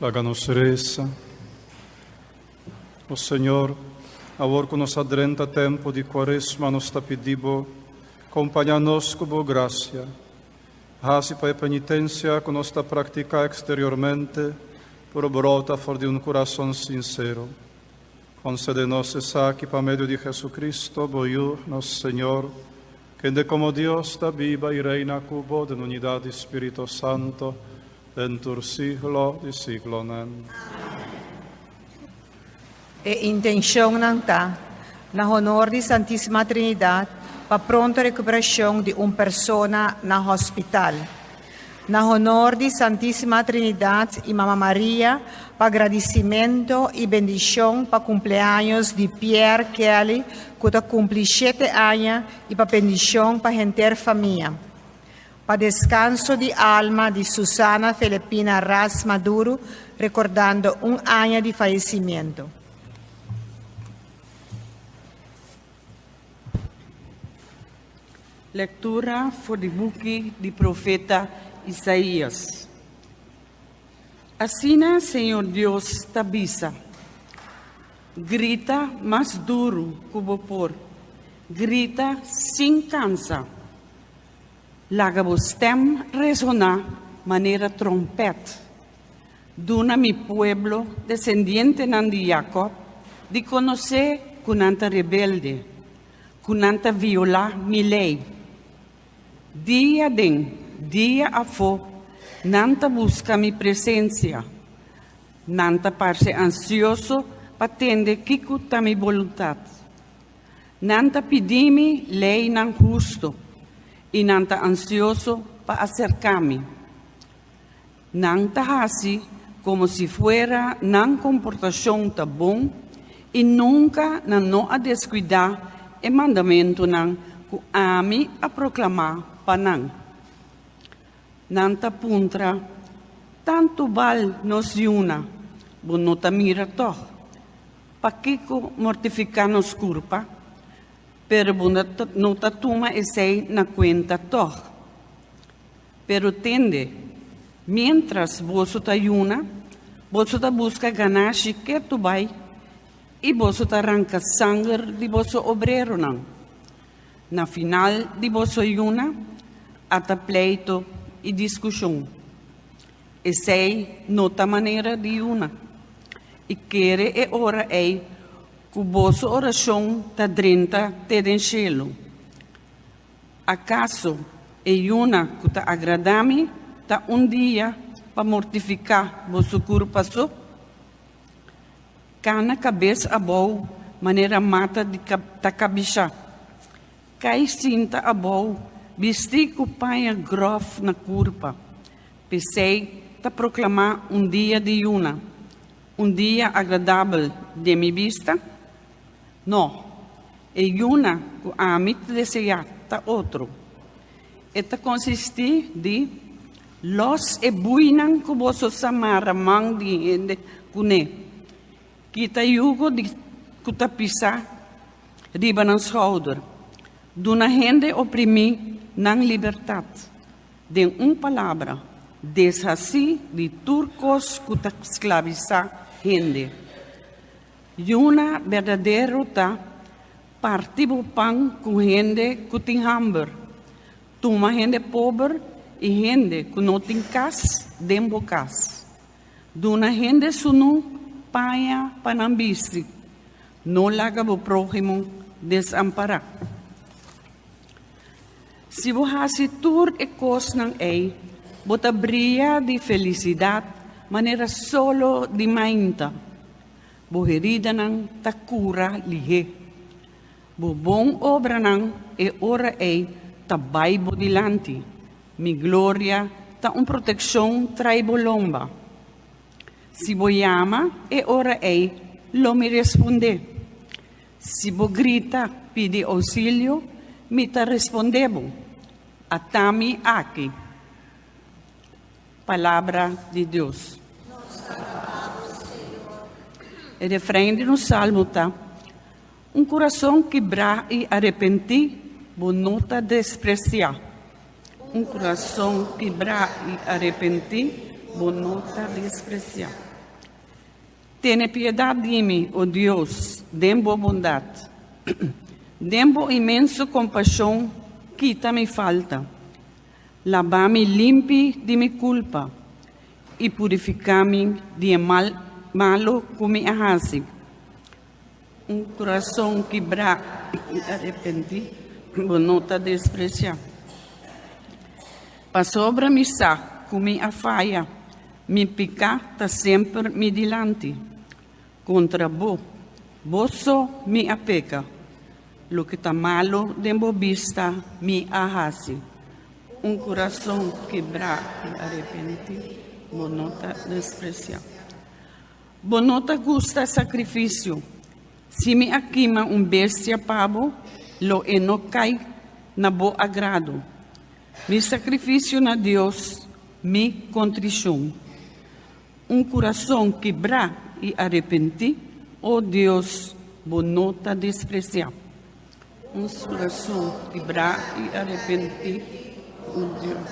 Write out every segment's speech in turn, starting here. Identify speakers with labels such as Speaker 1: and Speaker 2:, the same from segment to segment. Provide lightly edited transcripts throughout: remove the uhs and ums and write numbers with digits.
Speaker 1: Láganos reza. O Senhor, agora que nos adrenta tempo de quaresma, nos está pedindo, acompanha-nos com boa graça. Hasi para a penitência que nos está a praticar exteriormente, por brota for de coração sincero. Concede-nos essa que, por meio de Jesucristo, boiu, nosso Senhor, que de como Deus está viva e reina cubo de unidade do Espírito Santo, dentur siglo de siglo. Amen.
Speaker 2: E intenção não está, na honor de Santíssima Trindade, para pronta recuperação de uma pessoa na hospital. Na honor de Santíssima Trindade e Mamma Maria, para agradecimento e bendição para cumpleaños de Pierre Kelly, que cumpre 7 anos, e para bendição para a gente família. Para descanso de alma de Susana Filipina Ras Maduro, recordando 1 ano de falecimento.
Speaker 3: Leitura voor de boek de profeta Isaías. Assim, Senhor Deus, tabisa. Grita mais duro que o vapor. Grita sem cansa. Laga o stem resonar maneira trompete. Duna mi pueblo, descendiente de Jacob, de conhecer kunanta rebelde, kunanta violar mi lei. Dia dia afo, nanta busca mi presença, nanta parse ansioso patende kikuta mi voluntad, nanta pidimi lei nan justo, e nanta ansioso pa acercar-me, nanta hasi como se fuera nan comportação ta bom, e nunca não a descuidar e mandamento nan ku ami a proclamar panang. Nanta puntra, tanto val nos yuna, bonota mira toch, pakiko mortificar nos culpa, pero bonota tuma esei na cuenta toch. Pero tende, mientras vosso ta yuna, vosso ta busca ganar que tu vai, e vosso ta arranca sangue de vosso obrero não. Na final de vosso yuna, ata pleito e discussão. E sei nota maneira de una. E quere e ora ei que vossa oração ta drenta te den cielo. Acaso e una que ta agradami ta dia para mortificar vosso corpo só? Cana cabeça a boa maneira mata de ta cabicha. Cai cinta a boa vesti com paia grof na curva. Pensei ta proclamar dia de una, dia agradável de mi vista? Não, e una que a mim desejar ta outro. Eta consisti de los e buinan que vosso samara mang de ende cune. Kita yugo de kuta pisa riba ng schouder. Duna gente oprimir nan libertad. De palavra, desasí de turcos que esclaviza gente. E uma verdadeira ta partibo pan com gente que tem hambre. Tuma gente pobre e gente que não tem casa, dembo casa. Duna gente sunu paia panambisi. Não laga o próximo desamparar. Se você tur e cos ng ei, bota brilha de felicidade, maneira solo de mainta. Boherida ng takura lihe. Bobong obra ng e ora ei, tabay bodilante. Mi gloria ta proteção traibolomba. Se boyama e ora ei, lo mi responde. Se bo grita, pide auxílio, mi ta respondebo. Atami aqui. Palavra de Deus. O refrão do Salmo tá. Coração quebrado e arrependido, bonota despreciar. Coração quebrado e arrependido, bonota despreciar. Tiene piedad de mí, oh Dios, dembo bondad. Dembo imenso compaixão, quita mi falta. Lava-me limpi de mi culpa e purifica-me de malo que me arrase. Coração quebrado e arrependi, bonota despreciar. Para sobra mi sa, que me afaia, mi pica tá sempre me dilante. Contra bosso me apeca, lo que tá malo dembo vista me arrase. Coração quebrado e arrependi, bonota despreciar. Bonota gusta sacrifício. Se me aquima bestia pavo, lo enocai na bo agrado. Mi sacrifício na Deus, mi contrição. Coração quebrado e arrependi, oh Deus, bonota despreciar. Coração quebrado e arrependi, oh Deus.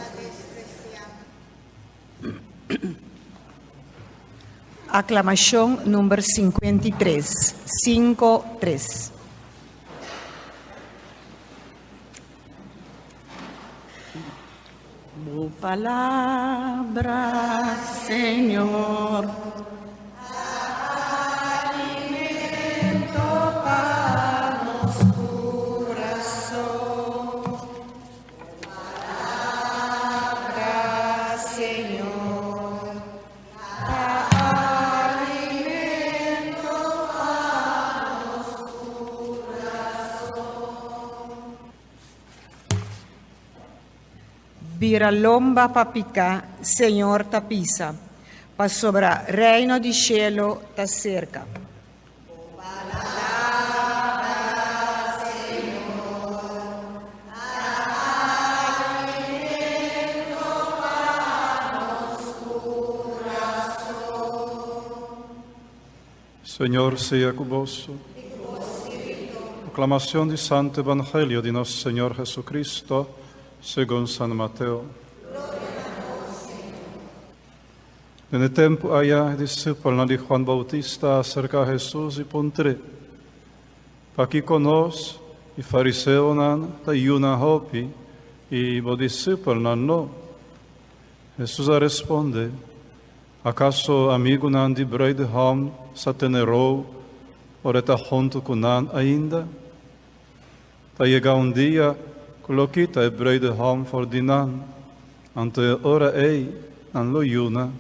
Speaker 2: Aclamação número 53. 5-3.
Speaker 3: Tu palabra, Señor. Alimento para los corazones. Tu palabra, Señor. Alimento para los corazones.
Speaker 2: Biralomba papica, Senhor tapisa, pa sobra reino di cielo ta cerca.
Speaker 1: Señor sea convosco. Proclamación del Santo Evangelio de nuestro Señor Jesucristo, según San Mateo. En el tiempo allá, discípulos de Juan Bautista acerca a Jesús y pontre. Pa aquí conos y fariseo nan ta yuna hopi y bo discípulo nan no. Jesús responde, ¿acaso amigo nan di Braidham sa tenerou oreta junto con nan ainda? Ta llega un día Colokita e Braidham for dinan, ante ora ei nan lo yuna.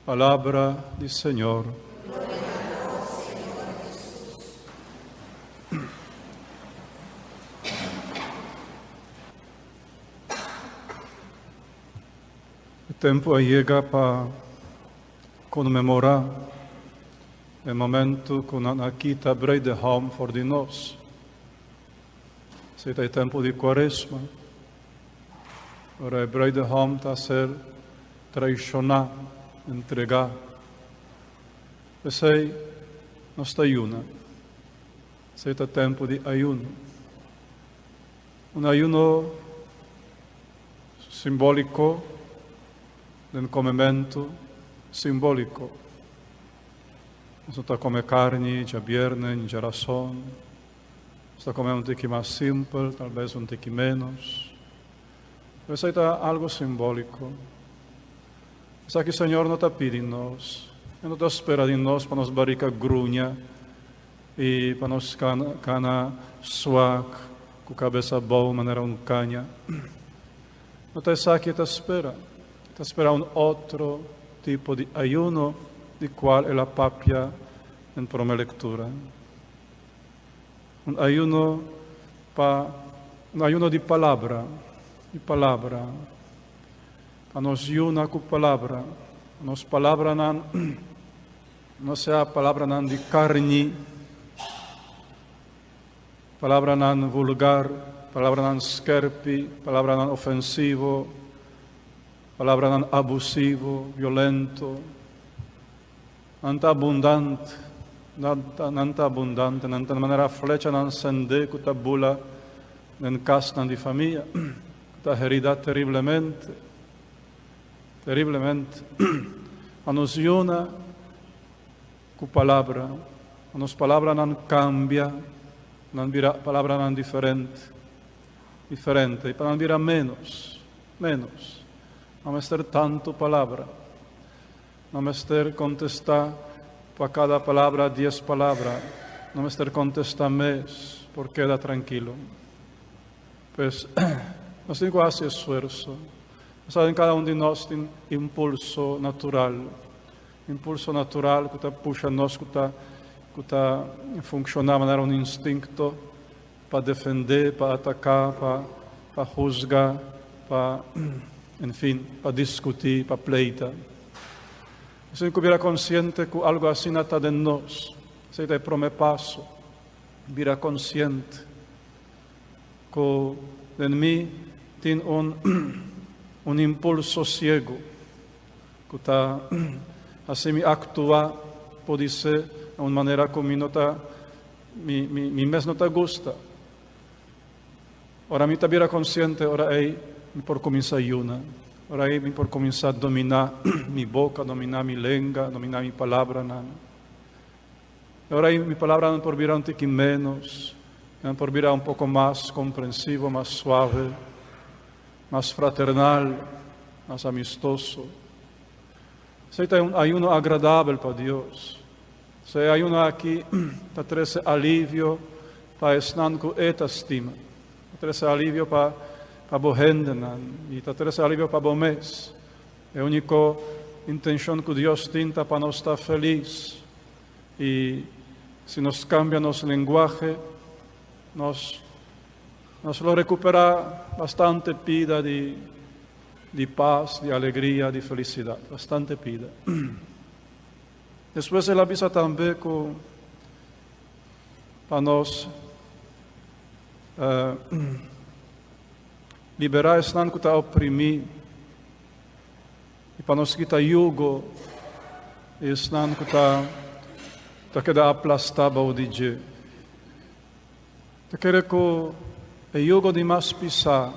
Speaker 1: Palabra del Señor. El tiempo llega para conmemorar el momento con Anakita Braidham for dinos. Siete tempo di Quaresma, ora Braidham está a ser traicionado, entregado. Sei nostra ayuna, siete tempo di ayuno. Un ayuno simbolico del comimento simbolico. Non sta come carne, già viernes, già razón. Está comendo un tiqui más simple, tal vez un tiqui menos. Pero eso está algo simbólico. Está que el Señor no está pidiendo, no está esperando de nós para nos barrica grunha e para nos cana suac, com cabeça boa, maneira um canha. Não está aqui, está esperando outro tipo de ayuno, de qual é a papia em prima lectura. Un ayuno de palabra, para nos yuna com palavra, nos palavra não sea palavra nan de carne, palavra nan vulgar, palavra nan skerpi, palavra nan ofensivo, palavra nan abusivo, violento, anta abundante. Nanta abundante, nanta maneira flecha nan sende que tabula nen castan di famiglia, ta herida terriblemente. terriblemente. Anos yuna ku palavra, anos palavra não cambia, não vira palavra não diferente, e para não virar menos. Não é ter tanto palavra, não é ter contestar para cada palavra 10 palavras, não é ter contestar mês, porque queda tranquilo. Pues, nós temos que fazer esforço. Saben, cada um de nós tem impulso natural que está puxa nós, que está funciona de maneira um instinto para defender, para atacar, para juzgar, para, enfim, para discutir, para pleitar. Se eu virar consciente que algo assim está de nós, esse é o primeiro passo, virar consciente que em mim tem um impulso cego, que está assim me actuar, pode ser de uma maneira como me mesmo não está gosta. Ora, me está virar consciente, ora aí, me por começar a ayunar. Ora aí, me por começar a dominar minha boca, dominar minha língua, dominar minha palavra. Ora aí, minha palavra não por virar um pouquinho menos, não por virar um pouco mais compreensivo, mais suave, mais fraternal, mais amistoso. Isso é um ayuno agradável para Deus. Isso é ayuno aqui para trazer alívio para estar com esta estima. Para trazer alívio para a gente e para trazer alívio para o mês. É a única intenção que Deus tem para nós estar felizes. E se nos cambia nosso linguagem, nós lo recuperar bastante pida de paz, de alegria, de felicidade. Bastante pida. Depois ele avisa também que para nós liberar esse que está oprimido e para nós quitar jugo esse que está querendo aplastar o DJ. Está querendo que o jugo de mais pisar,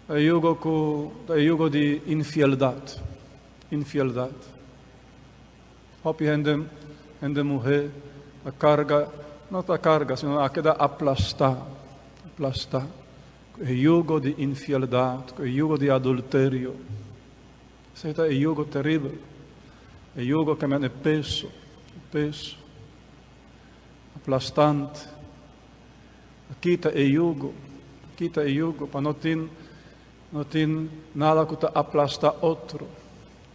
Speaker 1: o jugo de infidelidade. Hopi gente mulher, a carga, não a carga, sino a queda aplastar. O jugo de infidelidade, o jugo de adultério. Esse é o jugo terrível. O jugo que me é peso, aplastante. Quita o jugo, para não ter nada que aplastar outro,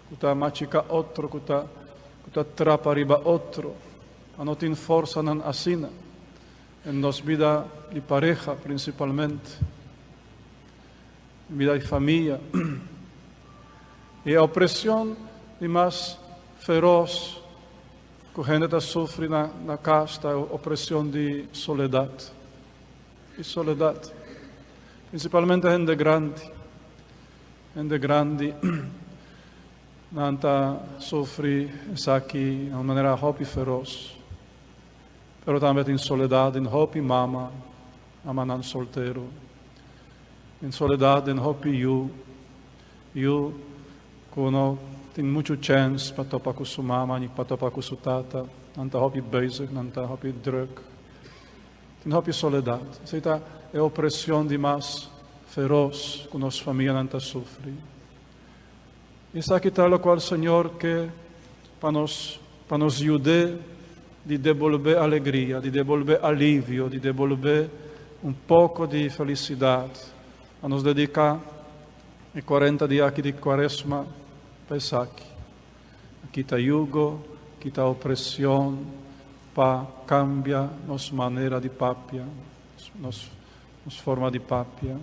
Speaker 1: que machucar outro, que trapa riba outro, para não ter força na assina, em nossa vida de pareja principalmente, vida de família. E a opressão de mais feroz que a gente sofre na casa, a opressão de soledade. Principalmente a gente grande, não sofre isso aqui de uma maneira muito feroz. Mas também tem soledade, em muito mama não solteiro. Em soledade, em muito eu que não tem muito chance para topar com sua mama, nem para topar com sua tata, não está muito bezig, não está muito druk. Tem muito soledade. Isso é a opressão de mais feroz que nossa família não está sofrendo. Isso aqui está o qual o Senhor quer para nos ajudar de devolver alegria, de devolver alívio, de devolver um pouco de felicidade, a nos dedicar em 40 dias aqui de Quaresma para isso aqui. Aqui está jugo, aqui está opressão, para cambiar nossa maneira de papia, nossa forma de papia.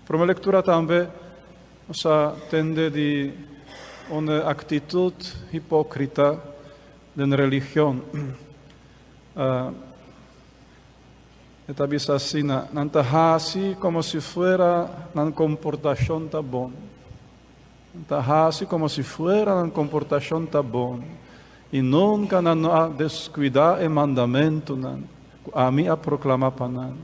Speaker 1: Para uma leitura também, nos tende de uma atitude hipócrita da religião. Esta visa assim, não está assim como se fuera uma comportação tá bom. Não está assim como se fuera uma comportação tá bom. E nunca não há descuidar o mandamento, a mim a proclamar para nós.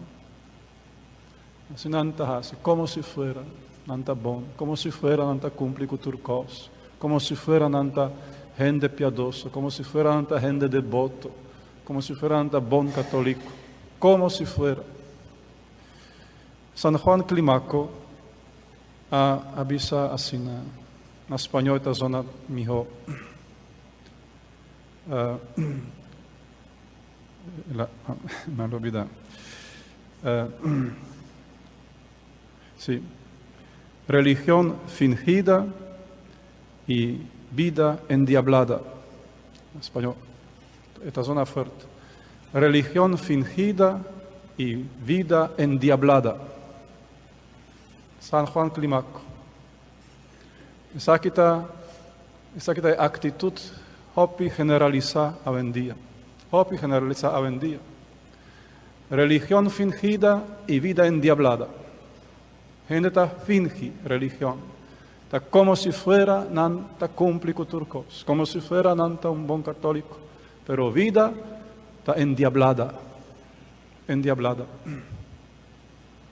Speaker 1: Assim não está assim, como se fuera. nanta bom, como si fuera nanta cumpli turcos, como si fuera nanta gente piadosa, como si fuera nanta gente devoto, como si fuera nanta bon católico, como si fuera. San Juan Climaco avisa así na español esta zona mijo. Me lo olvidé. Sí. Religión fingida y vida endiablada. En español, esta zona fuerte. Religión fingida y vida endiablada. San Juan Climaco. Esa quita actitud hopi generaliza avendía. Hopi generaliza avendía. Religión fingida y vida endiablada. Gente ta fingi religión. Ta como si fuera nanta cumpli turcos, como si fuera nanta un buen católico, pero vida ta endiablada. Endiablada.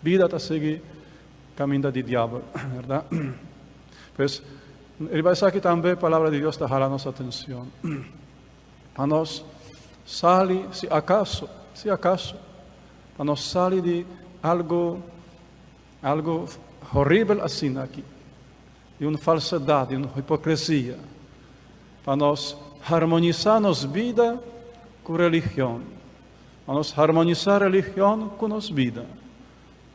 Speaker 1: Vida ta sigue camino de diablo, ¿verdad? Pues, el aquí también palabra de Dios te jala nuestra atención. A nos sali, si acaso, a nos sali de algo horrible así aquí, de una falsedad, de una hipocresía, para nos armonizarnos vida con religión, para nos armonizar religión con nos vida,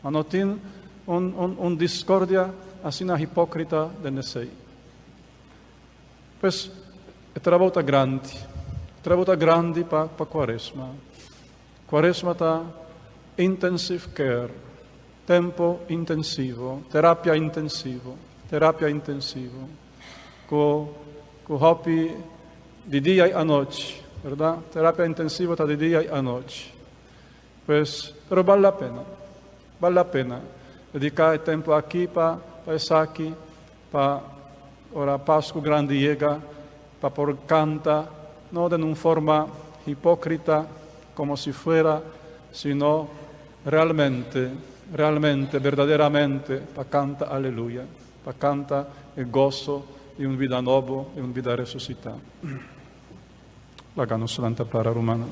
Speaker 1: para no tener un discordia así na hipócrita de nesei. Pues, é trabalho grande para Quaresma. Quaresma está intensive care, tempo intensivo, terapia intensivo, com hopi de dia e à noite, verdade? Terapia intensiva está de dia e à noite. Pues, pero vale a pena dedicar tempo aqui para estar aqui, para ora Páscoa grande llega, para por canta, no de una forma hipócrita, como si fuera, sino realmente, verdaderamente, para canta aleluya, para canta el gozo de una vida nueva, de una vida resucitada. La gana santa para romana.